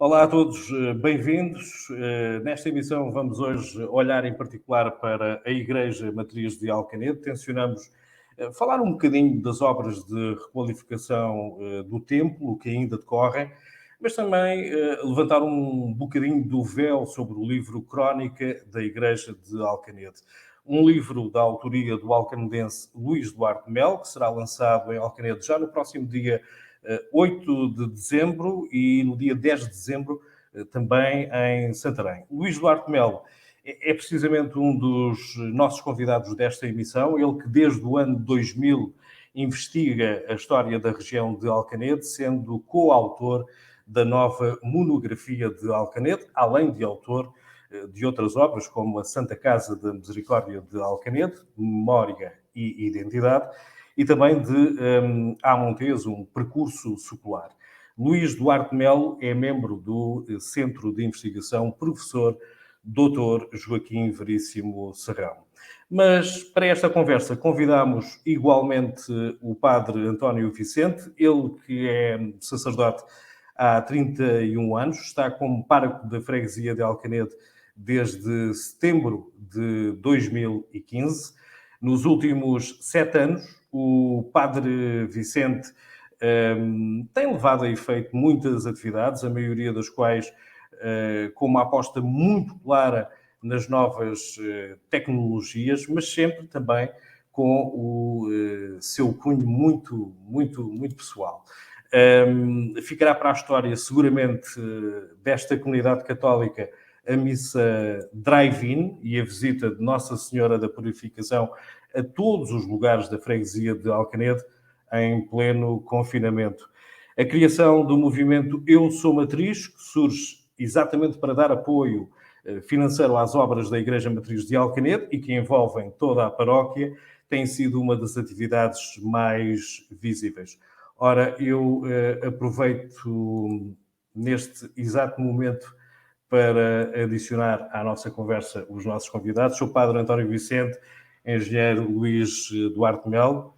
Olá a todos, bem-vindos. Nesta emissão vamos hoje olhar em particular para a Igreja Matriz de Alcanede. Tencionamos falar um bocadinho das obras de requalificação do templo que ainda decorrem, mas também levantar um bocadinho do véu sobre o livro Crónica da Igreja de Alcanede. Um livro da autoria do alcanedense Luís Duarte Melo, que será lançado em Alcanede já no próximo dia 8 de dezembro e no dia 10 de dezembro também em Santarém. Luís Duarte Melo é precisamente um dos nossos convidados desta emissão, ele que desde o ano 2000 investiga a história da região de Alcanede, sendo coautor da nova monografia de Alcanede, além de autor de outras obras, como a Santa Casa da Misericórdia de Alcanede, Memória e Identidade, e também de A Monteso, um percurso secular. Luís Duarte Melo é membro do Centro de Investigação Professor Dr. Joaquim Veríssimo Serrão. Mas para esta conversa convidamos igualmente o padre António Vicente, ele que é sacerdote há 31 anos, está como pároco da freguesia de Alcanede desde setembro de 2015. Nos últimos 7 anos, o padre Vicente tem levado a efeito muitas atividades, a maioria das quais com uma aposta muito clara nas novas tecnologias, mas sempre também com o seu cunho muito pessoal. Ficará para a história, seguramente, desta comunidade católica a missa drive-in e a visita de Nossa Senhora da Purificação a todos os lugares da freguesia de Alcanede em pleno confinamento. A criação do movimento Eu Sou Matriz, que surge exatamente para dar apoio financeiro às obras da Igreja Matriz de Alcanede e que envolvem toda a paróquia, tem sido uma das atividades mais visíveis. Ora, eu aproveito neste exato momento para adicionar à nossa conversa os nossos convidados. Sou o padre António Vicente, engenheiro Luís Duarte Melo.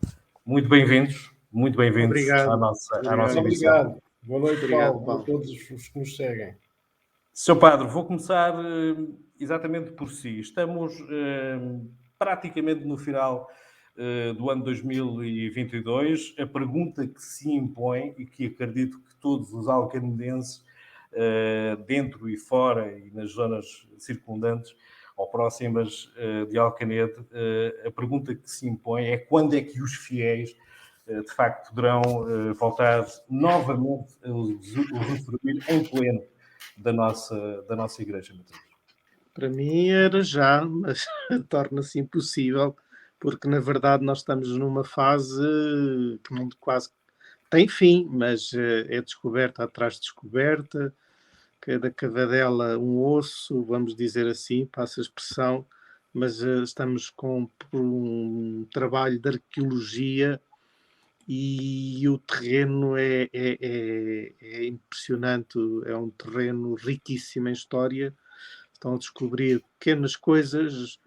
Muito bem-vindos Obrigado. à nossa emissão. Obrigado. Boa noite, Paulo, a todos os que nos seguem. Sr. Padre, vou começar exatamente por si. Estamos praticamente no final do ano 2022. A pergunta que se impõe e que acredito que todos os alcanedenses, dentro e fora e nas zonas circundantes ou próximas de Alcanede, a pergunta que se impõe é quando é que os fiéis de facto poderão voltar novamente a usufruir em pleno da nossa Igreja Matriz. Para mim era já, mas torna-se impossível, porque na verdade nós estamos numa fase que não quase tem fim, mas é descoberta atrás de descoberta, cada cavadela um osso, vamos dizer assim, passa a expressão, mas estamos com um trabalho de arqueologia e o terreno é impressionante, é um terreno riquíssimo em história. Estão a descobrir pequenas coisas,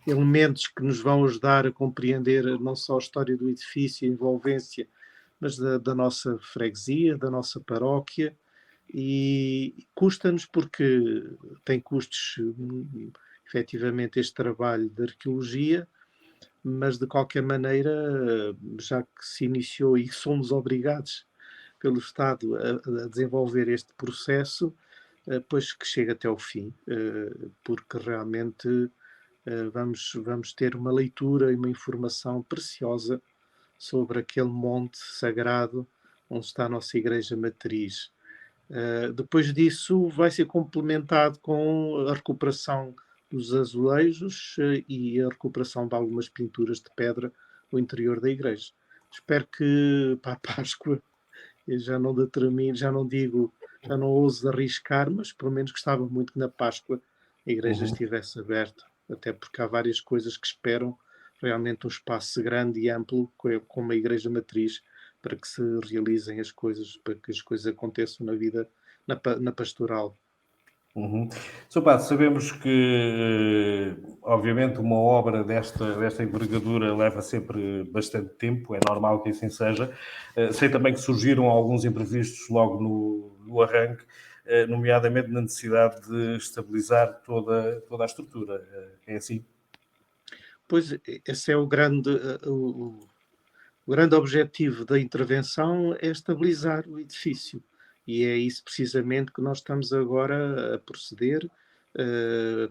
elementos que nos vão ajudar a compreender não só a história do edifício, a envolvência, mas da nossa freguesia, da nossa paróquia, e custa-nos porque tem custos, efetivamente, este trabalho de arqueologia, mas de qualquer maneira, já que se iniciou e somos obrigados pelo Estado a desenvolver este processo, pois que chegue até ao fim, porque realmente vamos ter uma leitura e uma informação preciosa sobre aquele monte sagrado onde está a nossa Igreja Matriz. Depois disso vai ser complementado com a recuperação dos azulejos e a recuperação de algumas pinturas de pedra no interior da igreja. Espero que para a Páscoa, eu já não determino, já não ouso arriscar, mas pelo menos gostava muito que na Páscoa a igreja estivesse aberta, até porque há várias coisas que esperam realmente um espaço grande e amplo como a Igreja Matriz para que se realizem as coisas, para que as coisas aconteçam na vida, na pastoral. Uhum. Sr. Padre, sabemos que, obviamente, uma obra desta envergadura leva sempre bastante tempo, é normal que assim seja. Sei também que surgiram alguns imprevistos logo no arranque, nomeadamente na necessidade de estabilizar toda a estrutura. É assim? Pois, esse é o grande objetivo da intervenção é estabilizar o edifício. E é isso precisamente que nós estamos agora a proceder,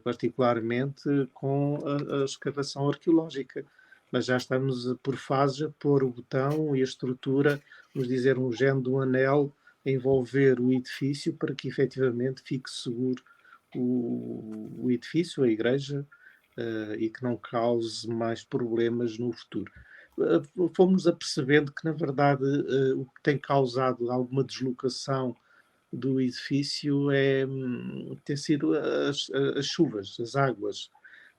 particularmente com a escavação arqueológica. Mas já estamos por fases a pôr o botão e a estrutura, vamos dizer, um género de um anel a envolver o edifício para que efetivamente fique seguro o edifício, a igreja, e que não cause mais problemas no futuro. Fomos apercebendo que, na verdade, o que tem causado alguma deslocação do edifício tem sido as chuvas, as águas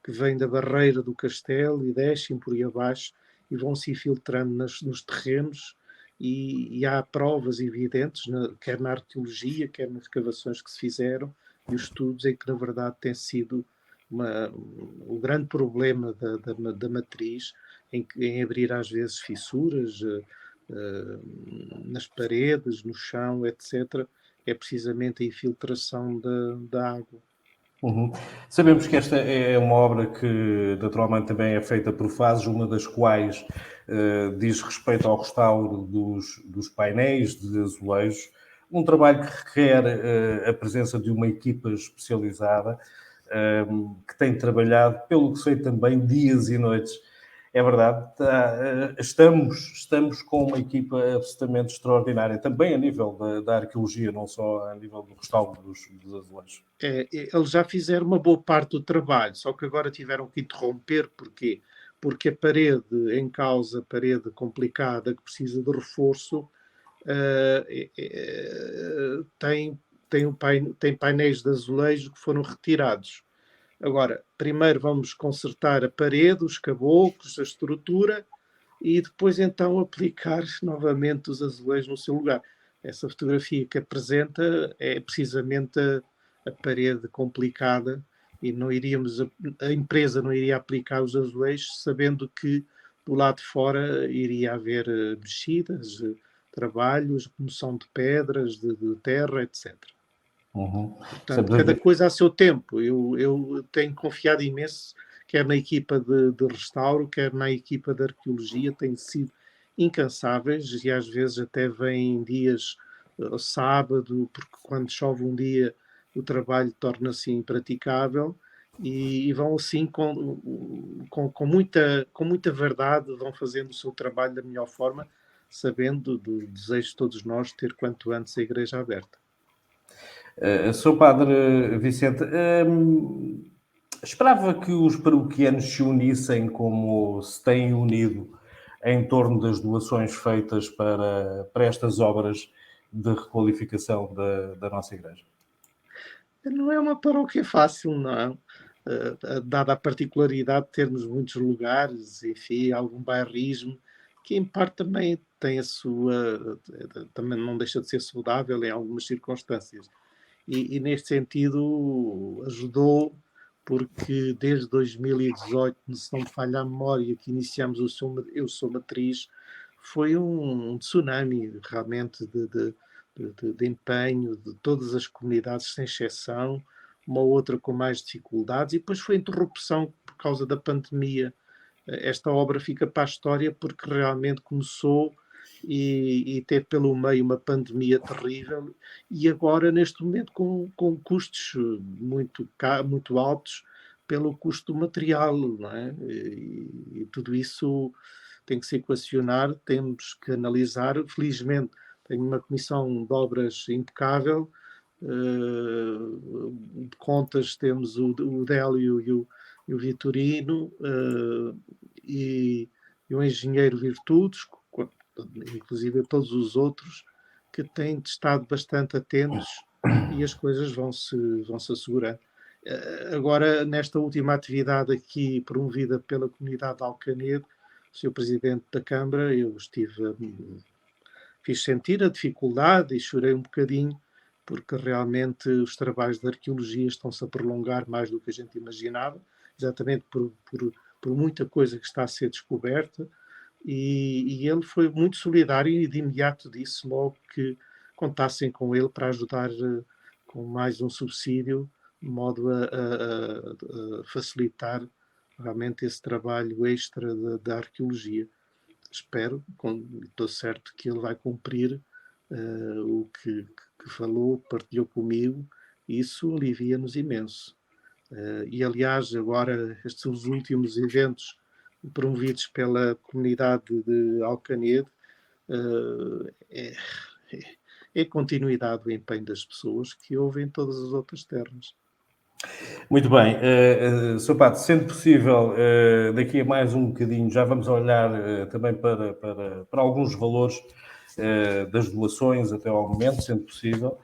que vêm da barreira do castelo e descem por aí abaixo e vão se infiltrando nos terrenos. E há provas evidentes, quer na arqueologia, quer nas escavações que se fizeram e os estudos, em que, na verdade, tem sido o grande problema da matriz em abrir às vezes fissuras nas paredes, no chão, etc., é precisamente a infiltração da água. Uhum. Sabemos que esta é uma obra que naturalmente também é feita por fases, uma das quais diz respeito ao restauro dos painéis de azulejos, um trabalho que requer a presença de uma equipa especializada que tem trabalhado, pelo que sei também, dias e noites. É verdade, estamos com uma equipa absolutamente extraordinária, também a nível da arqueologia, não só a nível do restauro dos azulejos. Eles já fizeram uma boa parte do trabalho, só que agora tiveram que interromper. Porquê? Porque a parede em causa, a parede complicada que precisa de reforço, tem painéis de azulejo que foram retirados. Agora, primeiro vamos consertar a parede, os caboclos, a estrutura e depois então aplicar novamente os azulejos no seu lugar. Essa fotografia que apresenta é precisamente a parede complicada e não iríamos, a empresa não iria aplicar os azulejos sabendo que do lado de fora iria haver mexidas, trabalhos, remoção de pedras, de terra, etc. Uhum. Portanto, Estamos a cada ver. coisa a seu tempo. Eu tenho confiado imenso, quer na equipa de restauro, quer na equipa de arqueologia, têm sido incansáveis e às vezes até vêm dias, sábado, porque quando chove um dia o trabalho torna-se impraticável e vão assim com muita verdade, vão fazendo o seu trabalho da melhor forma, sabendo do desejo de todos nós ter quanto antes a igreja aberta. Sr. Padre Vicente, esperava que os paroquianos se unissem como se têm unido em torno das doações feitas para estas obras de requalificação da nossa igreja. Não é uma paróquia fácil, não. Dada a particularidade de termos muitos lugares, enfim, algum bairrismo, que em parte também tem a sua, também não deixa de ser saudável em algumas circunstâncias. E neste sentido ajudou, porque desde 2018, se não me falha a memória, que iniciamos Eu Sou Matriz, foi um tsunami realmente de empenho de todas as comunidades, sem exceção, uma outra com mais dificuldades, e depois foi a interrupção por causa da pandemia. Esta obra fica para a história porque realmente começou e teve pelo meio uma pandemia terrível e agora, neste momento, com custos muito altos pelo custo do material, não é? E tudo isso tem que se equacionar, temos que analisar. Felizmente, tenho uma comissão de obras impecável, de contas temos o Délio e o Vitorino, e o engenheiro Virtudes, inclusive todos os outros, que têm estado bastante atentos e as coisas vão-se assegurando. Agora, nesta última atividade aqui promovida pela comunidade de Alcanedo, o Sr. Presidente da Câmara, eu fiz sentir a dificuldade e chorei um bocadinho, porque realmente os trabalhos de arqueologia estão-se a prolongar mais do que a gente imaginava, exatamente por muita coisa que está a ser descoberta, e ele foi muito solidário e de imediato disse logo que contassem com ele para ajudar com mais um subsídio, de modo a facilitar realmente esse trabalho extra da arqueologia. Espero, estou certo que ele vai cumprir o que falou, partilhou comigo, e isso alivia-nos imenso. E aliás, agora, estes são os últimos eventos promovidos pela comunidade de Alcanede, é, é continuidade do empenho das pessoas que houve em todas as outras terras. Muito bem, Sr. Pato, sendo possível, daqui a mais um bocadinho já vamos olhar também para alguns valores das doações até ao momento, sendo possível,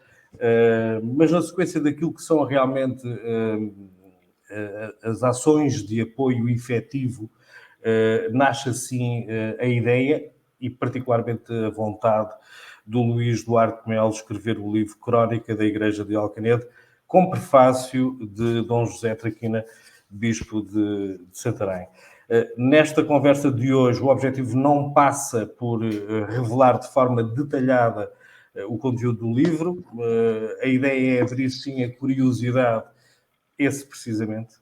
mas na sequência daquilo que são realmente as ações de apoio efetivo, nasce assim a ideia e particularmente a vontade do Luís Duarte Melo escrever o livro Crónica da Igreja de Alcanede, com prefácio de Dom José Traquina, Bispo de Santarém. Nesta conversa de hoje, o objetivo não passa por revelar de forma detalhada o conteúdo do livro. A ideia é abrir, sim, a curiosidade, esse precisamente,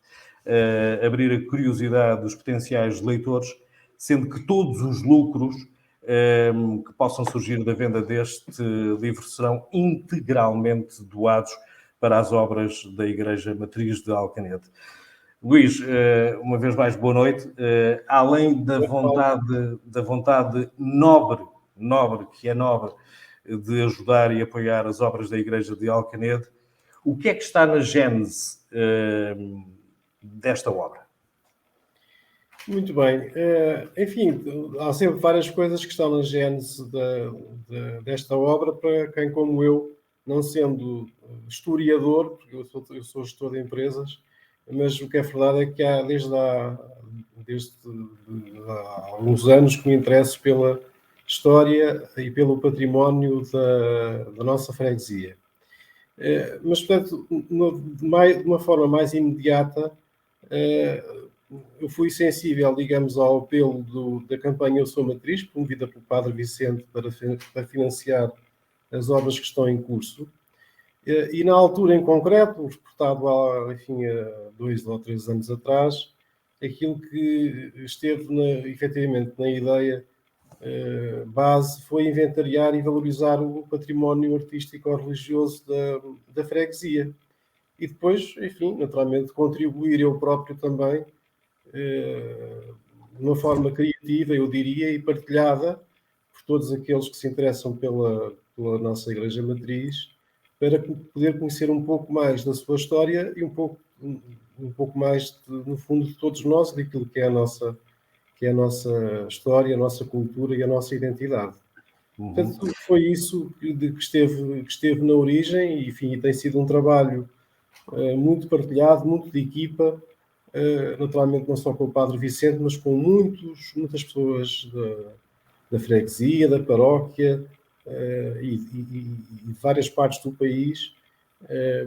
abrir a curiosidade dos potenciais leitores, sendo que todos os lucros que possam surgir da venda deste livro serão integralmente doados para as obras da Igreja Matriz de Alcanede. Luís, uma vez mais, boa noite. Além da vontade nobre, que é nobre, de ajudar e apoiar as obras da Igreja de Alcanede, o que é que está na gênese desta obra? Muito bem. Enfim, há sempre várias coisas que estão na gênese desta obra para quem, como eu, não sendo historiador, porque eu sou gestor de empresas, mas o que é verdade é que há desde há alguns anos que me interesso pela história e pelo património da nossa freguesia. Mas, portanto, de uma forma mais imediata, eu fui sensível, digamos, ao apelo da campanha Eu Sou Matriz, promovida pelo Padre Vicente para financiar as obras que estão em curso. E na altura em concreto, reportado há 2 ou 3 anos atrás, aquilo que esteve efetivamente na ideia base foi inventariar e valorizar o património artístico ou religioso da freguesia. E depois, enfim, naturalmente, contribuir eu próprio também de uma forma criativa, eu diria, e partilhada por todos aqueles que se interessam pela nossa Igreja Matriz, para poder conhecer um pouco mais da sua história e um pouco mais, no fundo, de todos nós, daquilo que é a nossa história, a nossa cultura e a nossa identidade. Portanto, foi isso que esteve na origem e, enfim, tem sido um trabalho muito partilhado, muito de equipa, naturalmente não só com o Padre Vicente, mas com muitas pessoas da freguesia, da paróquia e de várias partes do país,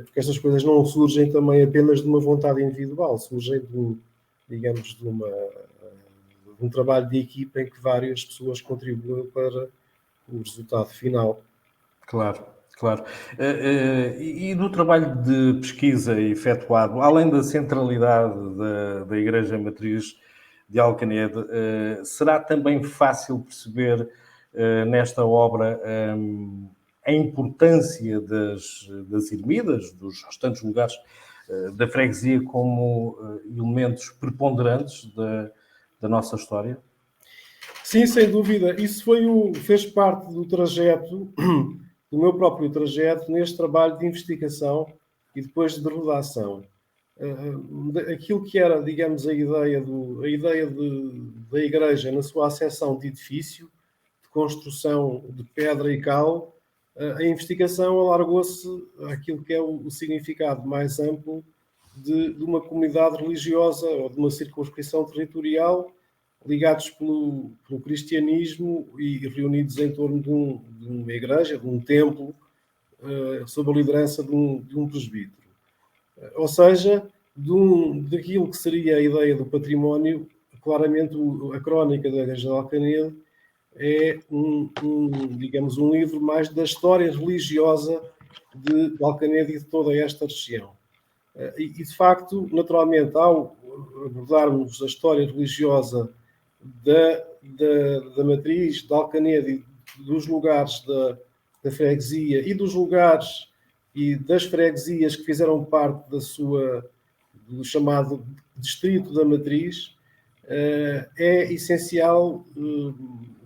porque estas coisas não surgem também apenas de uma vontade individual, surgem digamos, de um trabalho de equipa em que várias pessoas contribuem para o resultado final. Claro. E do trabalho de pesquisa efetuado, além da centralidade da Igreja Matriz de Alcanede, será também fácil perceber nesta obra a importância das ermidas, dos restantes lugares da freguesia como elementos preponderantes da nossa história? Sim, sem dúvida. Isso fez parte do trajeto, do meu próprio trajeto, neste trabalho de investigação e depois de redação. Aquilo que era, digamos, a ideia da Igreja na sua acessão de edifício, de construção de pedra e cal, a investigação alargou-se àquilo que é o significado mais amplo de uma comunidade religiosa ou de uma circunscrição territorial ligados pelo cristianismo e reunidos em torno de uma igreja, de um templo, sob a liderança de um presbítero. Ou seja, daquilo que seria a ideia do património, claramente a Crónica da Igreja de Alcanede é digamos, um livro mais da história religiosa de Alcanede e de toda esta região. E, de facto, naturalmente, ao abordarmos a história religiosa da matriz de Alcanede e dos lugares da freguesia e dos lugares e das freguesias que fizeram parte do chamado distrito da matriz, é essencial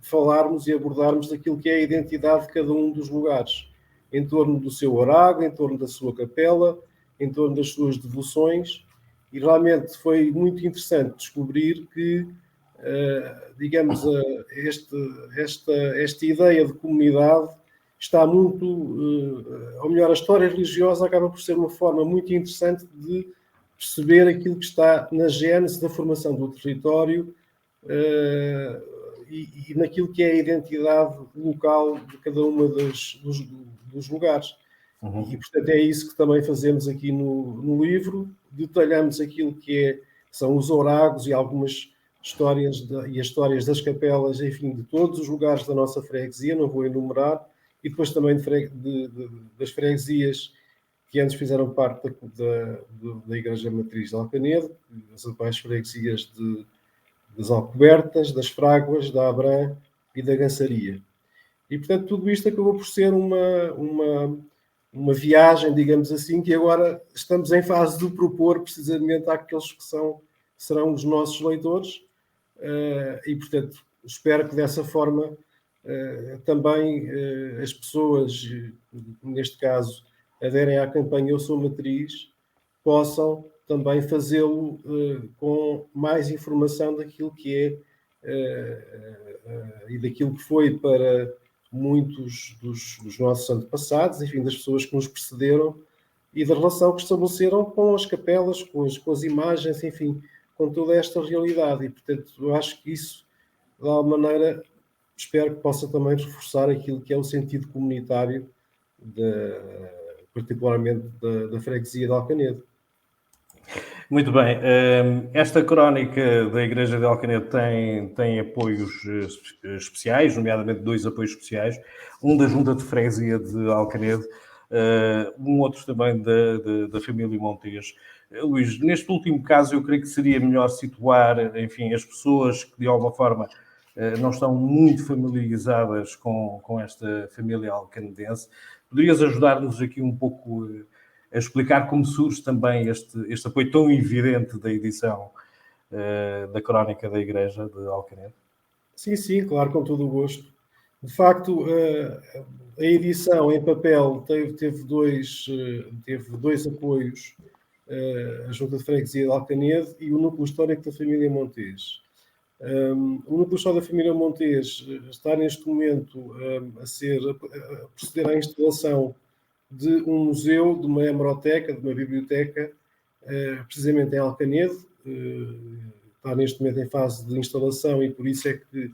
falarmos e abordarmos daquilo que é a identidade de cada um dos lugares, em torno do seu orago, em torno da sua capela, em torno das suas devoções, e realmente foi muito interessante descobrir que, digamos, esta ideia de comunidade está muito, ou melhor, a história religiosa acaba por ser uma forma muito interessante de perceber aquilo que está na gênese da formação do território e naquilo que é a identidade local de cada uma dos lugares. Uhum. E, portanto, é isso que também fazemos aqui no livro. Detalhamos aquilo que são os oragos e algumas histórias e as histórias das capelas, enfim, de todos os lugares da nossa freguesia, não vou enumerar, e depois também das freguesias que antes fizeram parte da Igreja Matriz de Alcanede, as atuais freguesias das Alcobertas, das Fráguas, da Abrã e da Gançaria. E, portanto, tudo isto acabou por ser uma viagem, digamos assim, que agora estamos em fase de propor precisamente àqueles que serão os nossos leitores, e, portanto, espero que dessa forma também as pessoas, neste caso, aderem à campanha Eu Sou Matriz, possam também fazê-lo com mais informação daquilo que e daquilo que foi para muitos dos nossos antepassados, enfim, das pessoas que nos precederam e da relação que estabeleceram com as capelas, com as imagens, enfim, com toda esta realidade. E, portanto, eu acho que isso, de alguma maneira, espero que possa também reforçar aquilo que é o sentido comunitário, particularmente da freguesia de Alcanede. Muito bem. Esta crónica da Igreja de Alcanede tem apoios especiais, nomeadamente 2 apoios especiais, um da Junta de Freguesia de Alcanede, um outro também da família Montes. Luís, neste último caso, eu creio que seria melhor situar, enfim, as pessoas que de alguma forma não estão muito familiarizadas com esta família alcanedense. Poderias ajudar-nos aqui um pouco a explicar como surge também este apoio tão evidente da edição da Crónica da Igreja de Alcanede? Sim, claro, com todo o gosto. De facto, a edição em papel teve dois apoios, a Junta de Freguesia de Alcanede e o Núcleo Histórico da Família Montes. O Núcleo Histórico da Família Montes está neste momento a proceder à instalação de um museu, de uma hemeroteca, de uma biblioteca, precisamente em Alcanede. Está neste momento em fase de instalação e por isso é que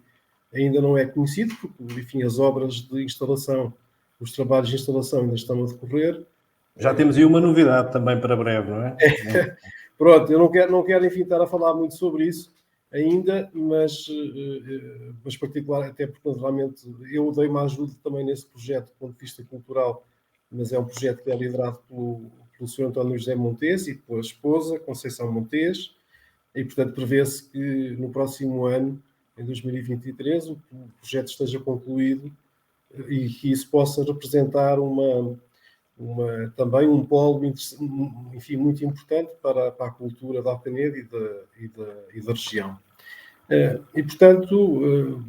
ainda não é conhecido, porque, enfim, as obras de instalação, os trabalhos de instalação ainda estão a decorrer. Já temos aí uma novidade também para breve, não é? Pronto, eu não quero, enfim, estar a falar muito sobre isso ainda, mas particular, até porque, naturalmente, eu dei uma ajuda também nesse projeto do ponto de vista cultural, mas é um projeto que é liderado pelo Sr. António José Montes e pela esposa, Conceição Montes, e, portanto, prevê-se que no próximo ano, em 2023, o projeto esteja concluído e que isso possa representar também um polo, enfim, muito importante para a cultura de Alcanede e da região. E, portanto,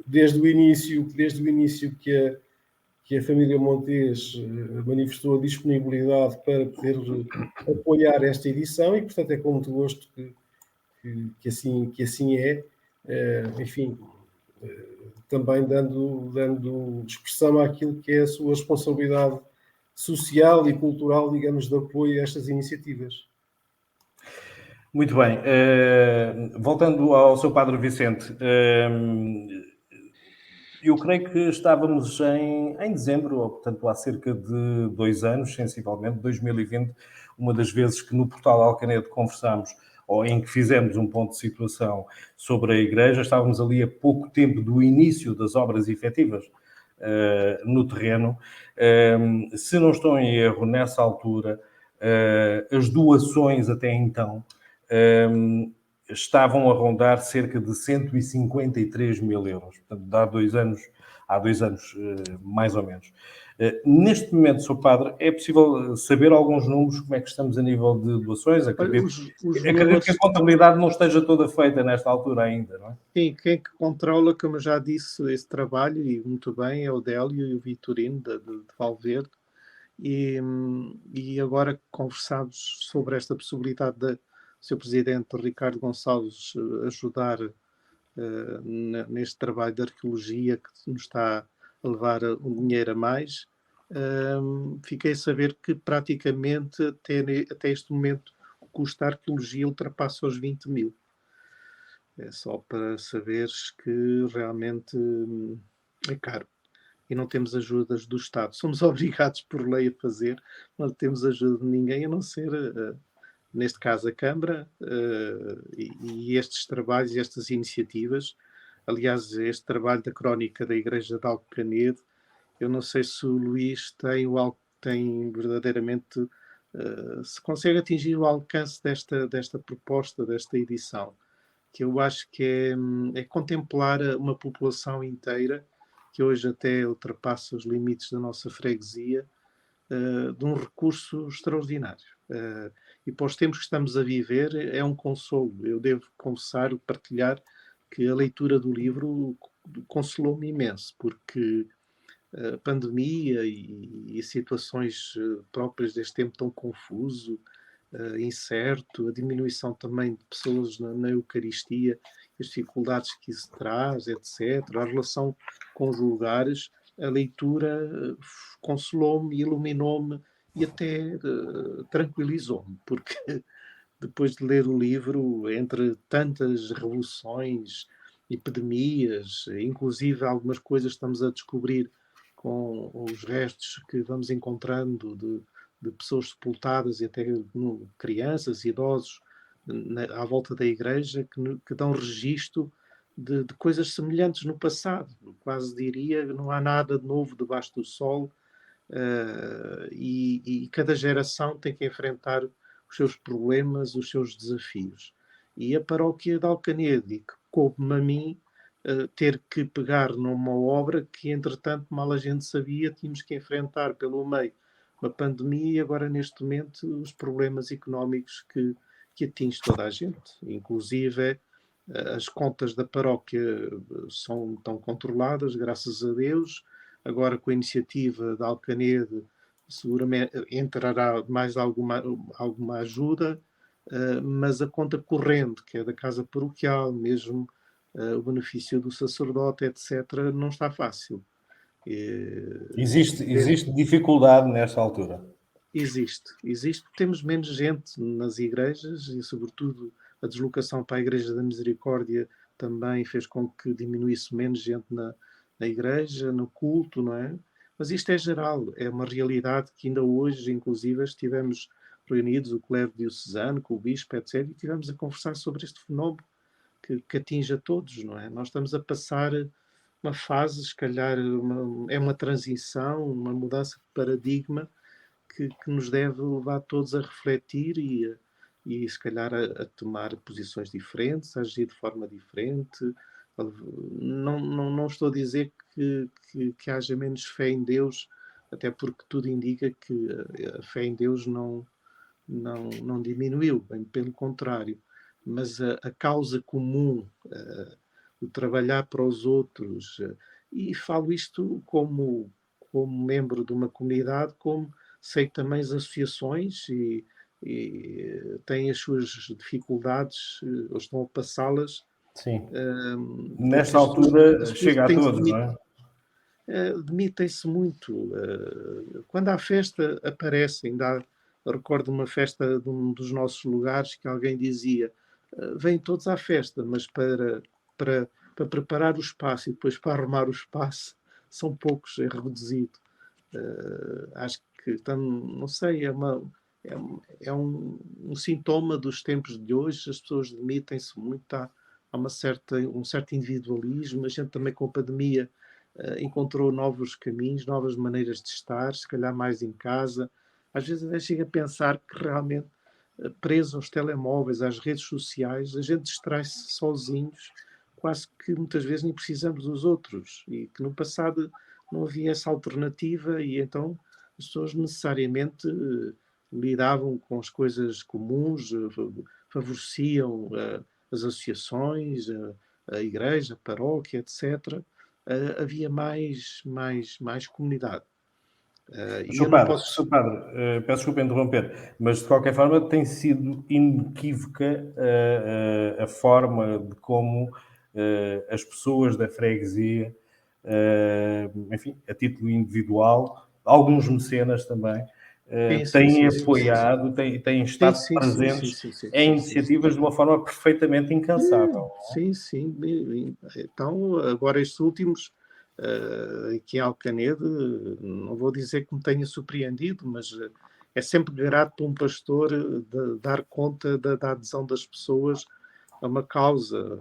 desde o início que a família Montes manifestou a disponibilidade para poder apoiar esta edição, e, portanto, é com muito gosto que assim é, enfim, também dando expressão àquilo que é a sua responsabilidade social e cultural, digamos, de apoio a estas iniciativas. Muito bem. Voltando ao seu Padre Vicente, Eu creio que estávamos em dezembro, ou portanto há cerca de 2 anos, sensivelmente, 2020, uma das vezes que no portal Alcanedo conversámos, ou em que fizemos um ponto de situação sobre a igreja, estávamos ali a pouco tempo do início das obras efetivas no terreno. Se não estou em erro, nessa altura, as doações até então estavam a rondar cerca de 153 mil euros. Portanto, há 2 anos, mais ou menos. Neste momento, Sr. Padre, é possível saber alguns números, como é que estamos a nível de doações? Olha, os Acredito que a valores, contabilidade não esteja toda feita nesta altura ainda, não é? sim, quem que controla, como eu já disse, esse trabalho, e muito bem, é o Délio e o Vitorino de Valverde. E agora conversámos sobre esta possibilidade de o Sr. Presidente Ricardo Gonçalves ajudar neste trabalho de arqueologia que nos está a levar um dinheiro a mais. Fiquei a saber que praticamente até este momento o custo da arqueologia ultrapassa os 20 mil. É só para saberes que realmente é caro. E não temos ajudas do Estado. Somos obrigados por lei a fazer, não temos ajuda de ninguém, a não ser, neste caso, a Câmara e estes trabalhos, estas iniciativas. Aliás, este trabalho da crónica da Igreja de Alcanedo, eu não sei se o Luís tem verdadeiramente, se consegue atingir o alcance desta proposta, desta edição, que eu acho que é contemplar uma população inteira que hoje até ultrapassa os limites da nossa freguesia, de um recurso extraordinário. E para os tempos que estamos a viver, é um consolo. Eu devo confessar, partilhar, que a leitura do livro consolou-me imenso, porque a pandemia e situações próprias deste tempo tão confuso, incerto, a diminuição também de pessoas na Eucaristia, as dificuldades que isso traz, etc., a relação com os lugares, a leitura consolou-me, iluminou-me e até tranquilizou-me, porque depois de ler o livro, entre tantas revoluções, epidemias, inclusive algumas coisas estamos a descobrir com os restos que vamos encontrando de pessoas sepultadas e até crianças, idosos, à volta da igreja, que dão registro de coisas semelhantes no passado. Quase diria que não há nada de novo debaixo do sol, e cada geração tem que enfrentar os seus problemas, os seus desafios. E a paróquia de Alcanedo, que coube-me a mim ter que pegar numa obra que, entretanto, mal a gente sabia, tínhamos que enfrentar pelo meio uma pandemia e agora, neste momento, os problemas económicos que atinge toda a gente. Inclusive, as contas da paróquia estão controladas, graças a Deus. Agora, com a iniciativa da Alcanedo, seguramente entrará mais alguma ajuda, mas a conta corrente, que é da casa paroquial, mesmo o benefício do sacerdote, etc., não está fácil. Existe dificuldade nesta altura. Existe, porque temos menos gente nas igrejas e, sobretudo, a deslocação para a Igreja da Misericórdia também fez com que diminuísse menos gente na igreja, no culto, não é? Mas isto é geral, é uma realidade que ainda hoje, inclusive, estivemos reunidos, o clero diocesano, com o bispo, etc., e estivemos a conversar sobre este fenómeno que atinge a todos, não é? Nós estamos a passar uma fase, se calhar, é uma transição, uma mudança de paradigma que nos deve levar todos a refletir e se calhar a tomar posições diferentes, a agir de forma diferente. Não estou a dizer que haja menos fé em Deus, até porque tudo indica que a fé em Deus não diminuiu, bem pelo contrário. Mas a causa comum, o trabalhar para os outros, e falo isto como membro de uma comunidade, como sei que também as associações e têm as suas dificuldades, ou estão a passá-las. Sim. Porque Nesta altura chega a todos, não é? Demitem-se muito. Quando há festa, aparecem. Recordo uma festa de um dos nossos lugares que alguém dizia: vêm todos à festa, mas para para preparar o espaço e depois para arrumar o espaço, são poucos, é reduzido. Acho que, não sei, é um sintoma dos tempos de hoje. As pessoas demitem-se muito, há um certo individualismo. A gente também com a pandemia encontrou novos caminhos, novas maneiras de estar, se calhar mais em casa. Às vezes até chega a pensar que realmente, preso aos telemóveis, às redes sociais, a gente distrai-se sozinhos, quase que muitas vezes nem precisamos dos outros, e que no passado não havia essa alternativa, e então as pessoas necessariamente lidavam com as coisas comuns, favoreciam as associações, a igreja, a paróquia, etc. Havia mais comunidade. E eu não posso... Sr. Padre, peço desculpa interromper, mas de qualquer forma tem sido inequívoca a forma de como as pessoas da freguesia, enfim, a título individual, alguns mecenas também, têm apoiado, têm estado presentes em iniciativas de uma forma perfeitamente incansável. Sim. Então, agora estes últimos, aqui em Alcanede, não vou dizer que me tenha surpreendido, mas é sempre grato para um pastor dar conta da adesão das pessoas a uma causa,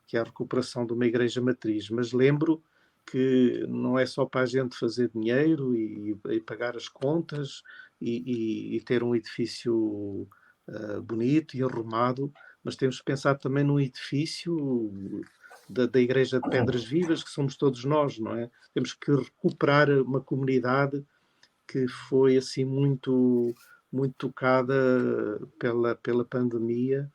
que é a recuperação de uma igreja matriz. Mas lembro que não é só para a gente fazer dinheiro e pagar as contas e ter um edifício bonito e arrumado, mas temos que pensar também num edifício da Igreja de Pedras Vivas, que somos todos nós, não é? Temos que recuperar uma comunidade que foi assim muito tocada pela pandemia,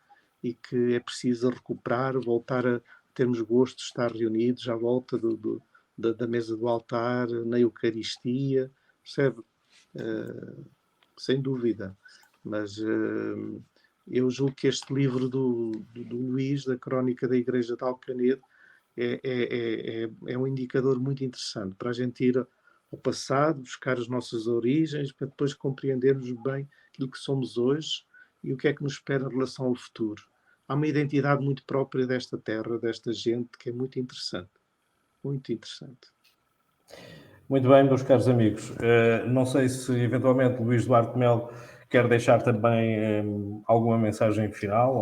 e que é preciso recuperar, voltar a termos gosto de estar reunidos à volta da mesa do altar, na Eucaristia, percebe? Sem dúvida. Mas eu julgo que este livro do Luís, da Crónica da Igreja de Alcanede, é um indicador muito interessante para a gente ir ao passado, buscar as nossas origens, para depois compreendermos bem aquilo que somos hoje e o que é que nos espera em relação ao futuro. Há uma identidade muito própria desta terra, desta gente, que é muito interessante. Muito interessante. Muito bem, meus caros amigos. Não sei se eventualmente Luís Duarte Melo quer deixar também alguma mensagem final,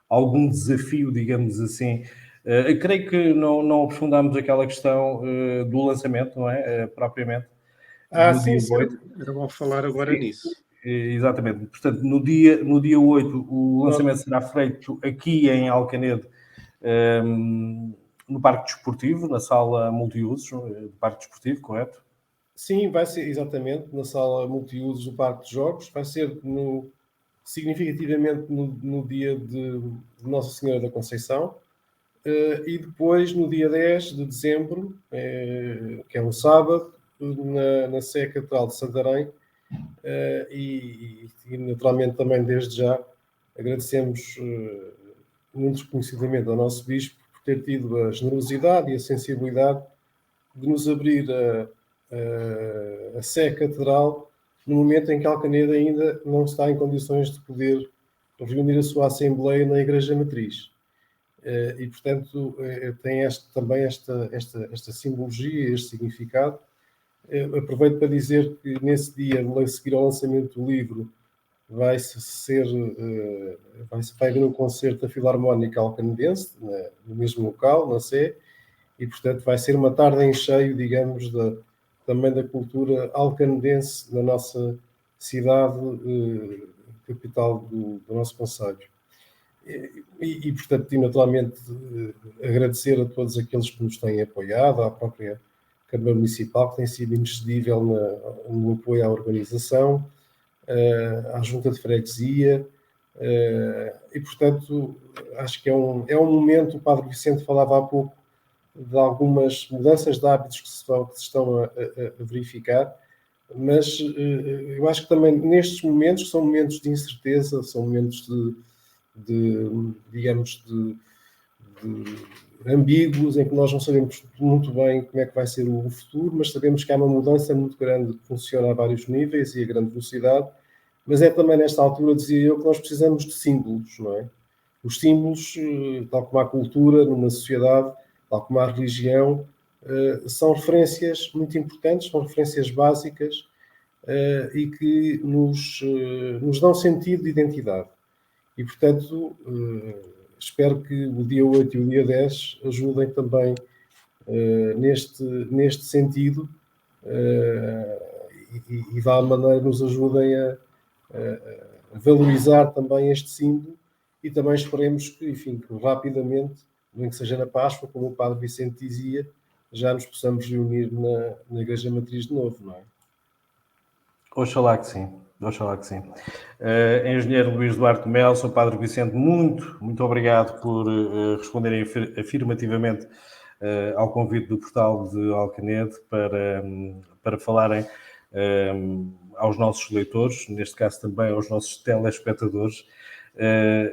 algum desafio, digamos assim. Creio que não aprofundámos aquela questão do lançamento, não é? Propriamente, no sim, dia 8. Era bom falar agora nisso. Exatamente. Portanto, no dia 8, o lançamento será feito aqui em Alcanede, no Parque Desportivo, na sala multiusos do Parque Desportivo, correto? Sim, vai ser exatamente na sala multiusos do Parque de Jogos. Vai ser significativamente no dia de Nossa Senhora da Conceição. E depois, no dia 10 de dezembro, que é um sábado, na Sé Catedral de Santarém. E naturalmente também desde já agradecemos muito reconhecidamente ao nosso Bispo por ter tido a generosidade e a sensibilidade de nos abrir a Sé Catedral no momento em que Alcanede ainda não está em condições de poder reunir a sua Assembleia na Igreja Matriz. E, portanto, tem também esta simbologia, este significado. Aproveito para dizer que nesse dia, a seguir ao lançamento do livro, vai haver um concerto da Filarmónica Alcanedense, no mesmo local, na Sé, e portanto vai ser uma tarde em cheio, digamos, também da cultura alcanedense na nossa cidade, capital do nosso concelho. E portanto, naturalmente, agradecer a todos aqueles que nos têm apoiado, à própria Câmara Municipal, que tem sido inexcedível no apoio à organização, à Junta de Freguesia, e portanto acho que é um momento. O Padre Vicente falava há pouco de algumas mudanças de hábitos que se estão a verificar, mas eu acho que também nestes momentos, que são momentos de incerteza, são momentos digamos, ambíguos, em que nós não sabemos muito bem como é que vai ser o futuro, mas sabemos que há uma mudança muito grande que funciona a vários níveis e a grande velocidade, mas é também nesta altura, dizia eu, que nós precisamos de símbolos, não é? os símbolos, tal como a cultura numa sociedade, tal como a religião, são referências muito importantes, são referências básicas e que nos dão sentido de identidade. E, portanto, espero que o dia 8 e o dia 10 ajudem também neste sentido e de alguma maneira nos ajudem a valorizar também este símbolo e também esperemos que, enfim, que rapidamente, nem que seja na Páscoa, como o Padre Vicente dizia, já nos possamos reunir na Igreja Matriz de novo, não é? Oxalá que sim, oxalá que sim. Engenheiro Luís Duarte Melo, Sr. Padre Vicente, muito obrigado por responderem afirmativamente ao convite do Portal de Alcanede para falarem aos nossos leitores, neste caso também aos nossos telespectadores.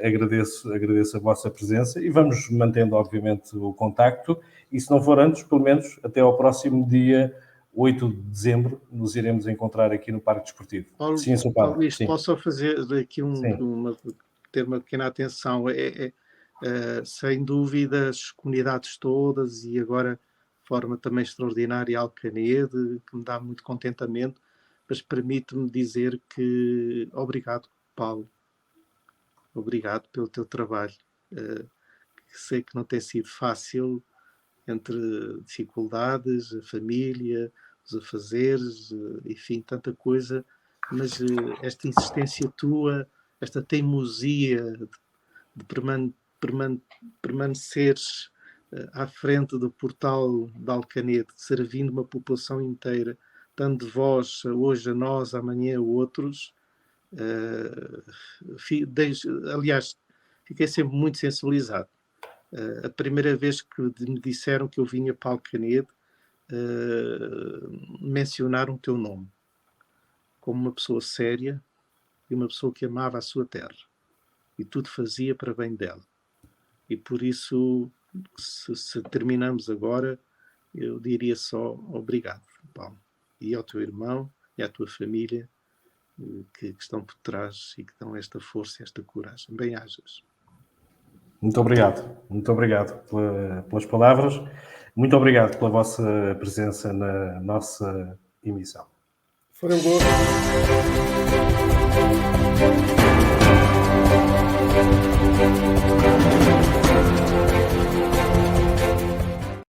Agradeço a vossa presença e vamos mantendo, obviamente, o contacto e, se não for antes, pelo menos até ao próximo dia 8 de dezembro, nos iremos encontrar aqui no Parque Desportivo. Paulo, Sim, Sr. Padre. Luís, Sim. posso só fazer aqui Sim. ter uma pequena atenção. Sem dúvida, as comunidades todas e agora de forma também extraordinária Alcanede, que me dá muito contentamento, mas permite-me dizer que obrigado, Paulo. Obrigado pelo teu trabalho. Sei que não tem sido fácil entre dificuldades, a família, os afazeres, enfim, tanta coisa, mas esta insistência tua, esta teimosia de permaneceres à frente do portal de Alcanede, servindo uma população inteira, dando voz hoje a nós, amanhã a outros. Aliás, fiquei sempre muito sensibilizado. A primeira vez que me disseram que eu vinha para Alcanede, mencionaram o teu nome como uma pessoa séria e uma pessoa que amava a sua terra e tudo fazia para bem dela. E por isso, se terminamos agora, eu diria só obrigado, Paulo, e ao teu irmão e à tua família que estão por trás e que dão esta força e esta coragem. Bem-ajas. Muito obrigado pelas palavras, muito obrigado pela vossa presença na nossa emissão. Foi um gosto.